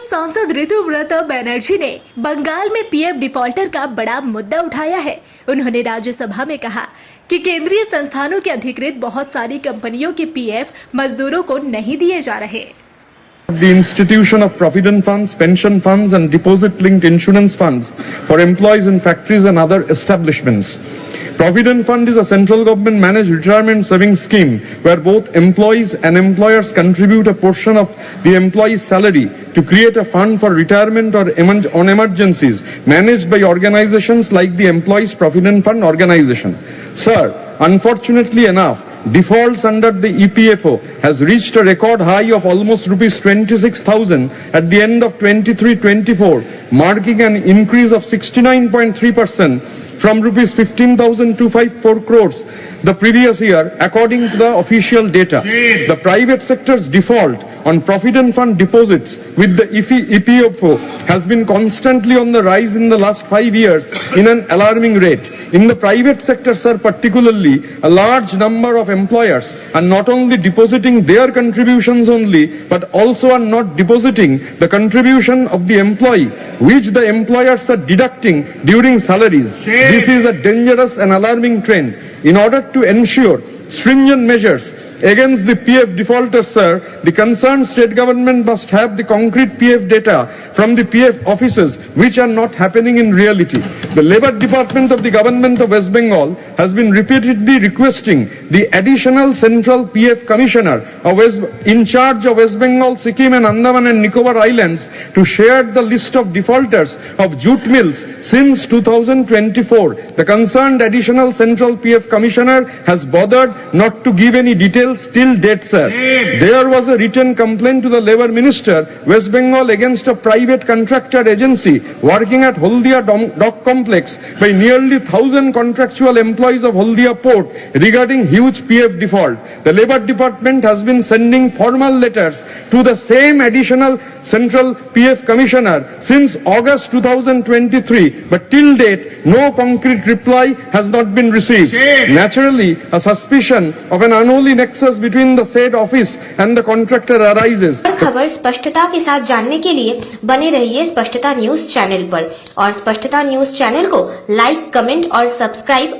सांसद ऋतुव्रता बनर्जी ने बंगाल में पीएफ डिफॉल्टर का बड़ा मुद्दा उठाया है। उन्होंने राज्यसभा में कहा कि केंद्रीय संस्थानों के अधिकृत बहुत सारी कंपनियों के पीएफ मजदूरों को नहीं दिए जा रहे। The institution of provident funds, pension funds and deposit-linked insurance funds for employees in factories and other establishments. Provident Fund is a central government managed retirement savings scheme where both employees and employers contribute a portion of the employee's salary to create a fund for retirement or on emergencies managed by organizations like the Employees Provident Fund organization. Sir, unfortunately enough, defaults under the EPFO has reached a record high of almost rupees 26,000 at the end of 23-24, marking an increase of 69.3% from rupees 15,254 crores the previous year, according to the official data. The private sector's default on Provident Fund deposits with the EPFO has been constantly on the rise in the last 5 years in an alarming rate. In the private sector, sir, particularly, a large number of employers are not only depositing their contributions only, but also are not depositing the contribution of the employee, which the employers are deducting during salaries. This is a dangerous and alarming trend. In order to ensure stringent measures against the PF defaulters, sir, the concerned state government must have the concrete PF data from the PF offices, which are not happening in reality. The Labour Department of the Government of West Bengal has been repeatedly requesting the additional Central PF Commissioner in charge of West Bengal, Sikkim and Andaman and Nicobar Islands to share the list of defaulters of jute mills since 2024. The concerned additional Central PF Commissioner has bothered not to give any details till date, sir. There was a written complaint to the Labour Minister, West Bengal, against a private contractor agency working at Holdia Dock Complex by nearly 1,000 contractual employees of Holdia Port regarding huge PF default. The Labour Department has been sending formal letters to the same additional Central PF Commissioner since August 2023, but till date, no concrete reply has not been received. Naturally, a suspicion of an unholy nexus between the said office and the contractor arises. खबर स्पष्टता के साथ जानने के लिए बने रहिए स्पष्टता न्यूज चैनल पर और स्पष्टता न्यूज चैनल को लाइक, कमेंट और सब्सक्राइब